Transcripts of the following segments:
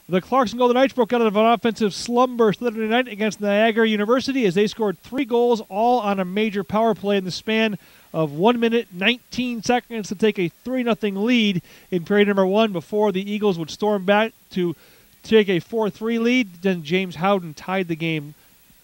The Clarkson Golden Knights broke out of an offensive slumber Saturday night against Niagara University as they scored 3 goals, all on a major power play in the span of 1 minute, 19 seconds to take a 3-0 lead in period number 1 before the Eagles would storm back to take a 4-3 lead. Then James Howden tied the game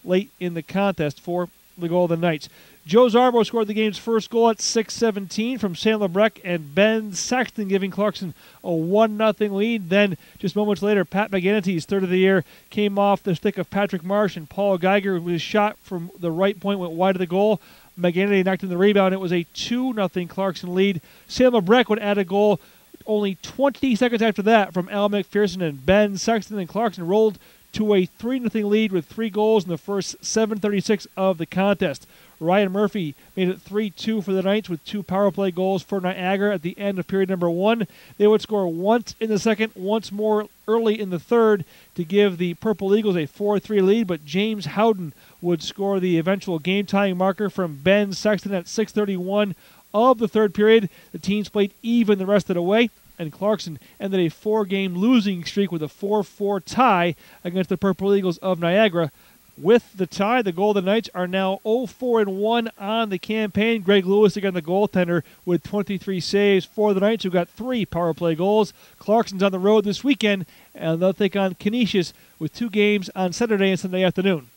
late in the contest for the Golden Knights. Joe Zarbo scored the game's first goal at 6:17 from Sam Lebrecq and Ben Sexton, giving Clarkson a 1-0 lead. Then, just moments later, Pat McGinnity's third of the year came off the stick of Patrick Marsh, and Paul Geiger, with his shot from the right point, went wide of the goal. McGinnity knocked in the rebound. It was a 2-0 Clarkson lead. Sam Lebrecq would add a goal only 20 seconds after that from Al McPherson, and Ben Sexton and Clarkson rolled to a 3-0 lead with 3 goals in the first 7:36 of the contest. Ryan Murphy made it 3-2 for the Knights with 2 power play goals for Niagara at the end of period number 1. They would score once in the second, once more early in the third to give the Purple Eagles a 4-3 lead, but James Howden would score the eventual game-tying marker from Ben Sexton at 6:31 of the third period. The teams played even the rest of the way, and Clarkson ended a 4-game losing streak with a 4-4 tie against the Purple Eagles of Niagara. With the tie, the Golden Knights are now 0-4-1 on the campaign. Greg Lewis, again the goaltender, with 23 saves for the Knights, who got 3 power play goals. Clarkson's on the road this weekend, and they'll take on Canisius with 2 games on Saturday and Sunday afternoon.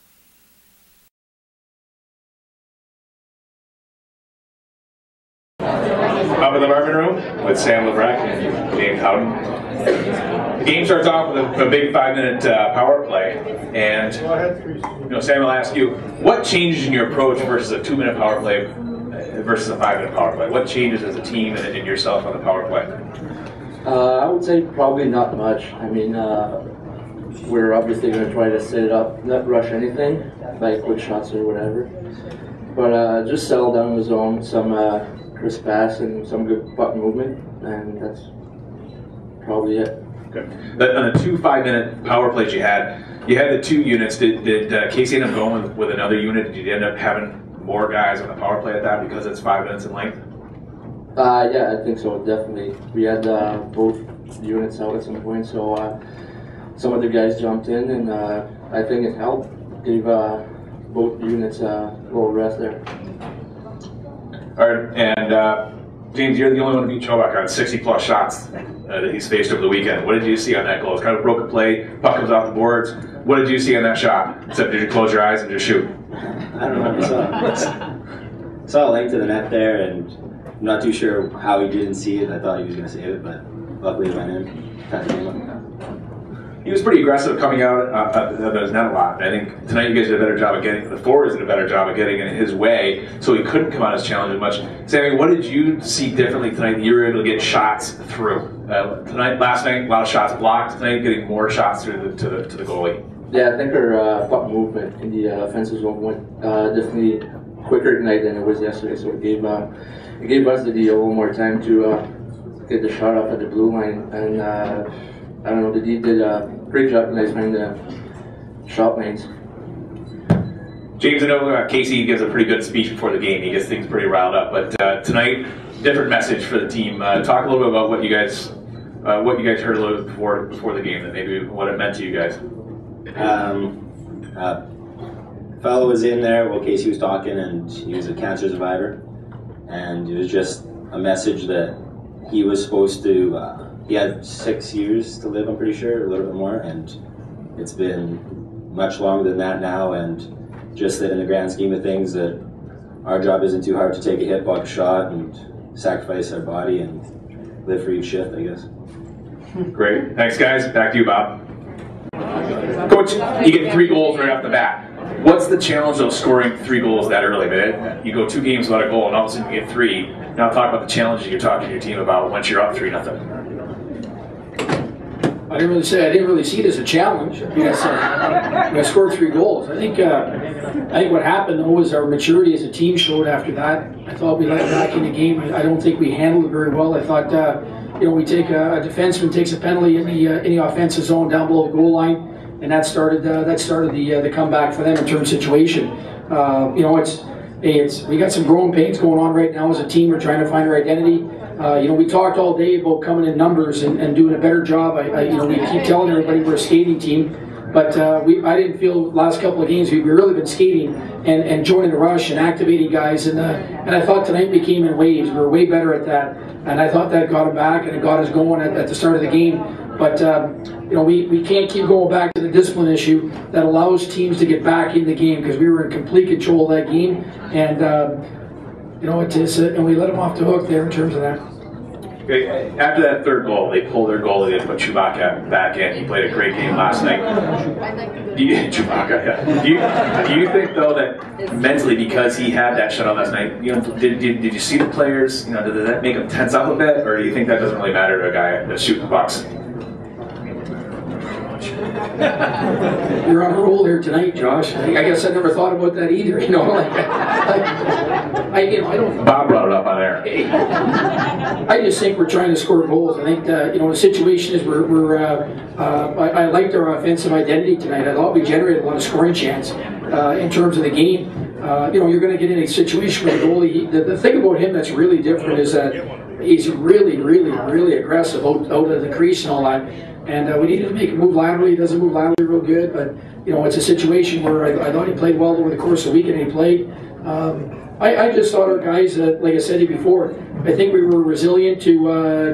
Up in the Marvin Room with Sam Lebrecq and James Howden. The game starts off with a big 5-minute power play, and Sam, I'll ask you, what changes in your approach versus a 2-minute power play versus a 5-minute power play? What changes as a team and yourself on the power play? I would say probably not much. I mean, we're obviously going to try to set it up, not rush anything, like quick shots or whatever, but just settle down the zone, some crisp pass and some good puck movement, and that's probably it. Okay. On the 2 5-minute power plays you had the 2 units. Did Casey end up going with another unit? Did you end up having more guys on the power play at that because it's 5 minutes in length? Yeah, I think so, definitely. We had both units out at some point, so some of the guys jumped in, and I think it helped. Gave both units a little rest there. All right, and James, you're the only one to beat Chobak on 60-plus shots that he's faced over the weekend. What did you see on that goal? It's kind of a broken play, puck comes off the boards. What did you see on that shot? Except did you close your eyes and just shoot? I don't know. I saw a length to the net there, and I'm not too sure how he didn't see it. I thought he was going to save it, but luckily it went in. Tied the game up. He was pretty aggressive coming out of his net a lot. I think tonight you guys did a better job of getting, the forwards did a better job of getting in his way, so he couldn't come out as challenging much. Sammy, what did you see differently tonight that you were able to get shots through? Last night, a lot of shots blocked. Tonight, getting more shots through to the goalie. Yeah, I think our puck movement in the offensive zone went definitely quicker tonight than it was yesterday, so it gave us the D a little more time to get the shot off at the blue line, and I don't know, the D did a great job tonight finding the shot lanes. James, I know Casey gives a pretty good speech before the game. He gets things pretty riled up, but tonight, different message for the team. Talk a little bit about what you guys heard a little bit before the game, that maybe what it meant to you guys. Fellow was in there while Casey was talking, and he was a cancer survivor, and it was just a message that he was supposed to. He had 6 years to live, I'm pretty sure, a little bit more, and it's been much longer than that now, and just that in the grand scheme of things, that our job isn't too hard to take a hit, block a shot, and sacrifice our body and live for each shift, I guess. Great. Thanks, guys. Back to you, Bob. Coach, you get 3 goals right off the bat. What's the challenge of scoring 3 goals that early, man? You go 2 games without a goal, and all of a sudden you get 3. Now talk about the challenges you're talking to your team about once you're up 3-0. I didn't really see it as a challenge. I scored 3 goals. I think what happened though was our maturity as a team showed after that. I thought we let back in the game. I don't think we handled it very well. I thought we take a defenseman takes a penalty in the offensive zone down below the goal line, and that started the comeback for them in terms of situation. We got some growing pains going on right now as a team. We're trying to find our identity. We talked all day about coming in numbers and doing a better job. We keep telling everybody we're a skating team, but I didn't feel the last couple of games we've really been skating and joining the rush and activating guys. And I thought tonight we came in waves. We were way better at that, and I thought that got them back and it got us going at the start of the game. But we can't keep going back to the discipline issue that allows teams to get back in the game, because we were in complete control of that game, and and we let them off the hook there in terms of that. Okay, after that third goal, they pulled their goalie and put Chewbacca back in. He played a great game last night. Chewbacca, yeah. Do you think though that mentally, because he had that shutout last night, did you see the players? Did that make them tense up a bit, or do you think that doesn't really matter to a guy that's shooting the pucks? You're on a roll there tonight, Josh. I guess I never thought about that either. I don't. Bob brought it up on air. I just think we're trying to score goals. I think the situation is I liked our offensive identity tonight. I thought we generated a lot of scoring chance in terms of the game. You're going to get in a situation where the goalie. The thing about him that's really different is that he's really, really, really aggressive out of the crease and all that. And we needed to make him move laterally. He doesn't move laterally real good, but it's a situation where I thought he played well over the course of the weekend. He played. I just thought our guys, like I said to you before, I think we were resilient to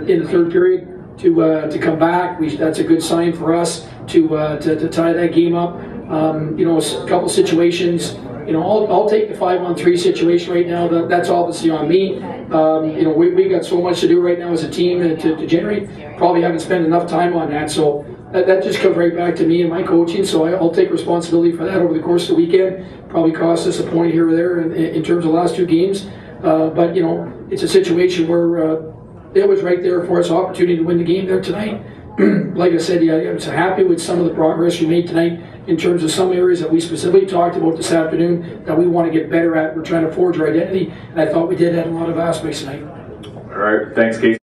in the third period to come back. That's a good sign for us to tie that game up. A couple situations. I'll take the 5-on-3 situation right now. That's obviously on me. We've got so much to do right now as a team to generate. Probably haven't spent enough time on that. So that just comes right back to me and my coaching. So I'll take responsibility for that over the course of the weekend. Probably cost us a point here or there in terms of the last two games. But it's a situation where it was right there for us, opportunity to win the game there tonight. Like I said, I was happy with some of the progress we made tonight in terms of some areas that we specifically talked about this afternoon that we want to get better at. We're trying to forge our identity, and I thought we did that in a lot of aspects tonight. All right, thanks, Casey.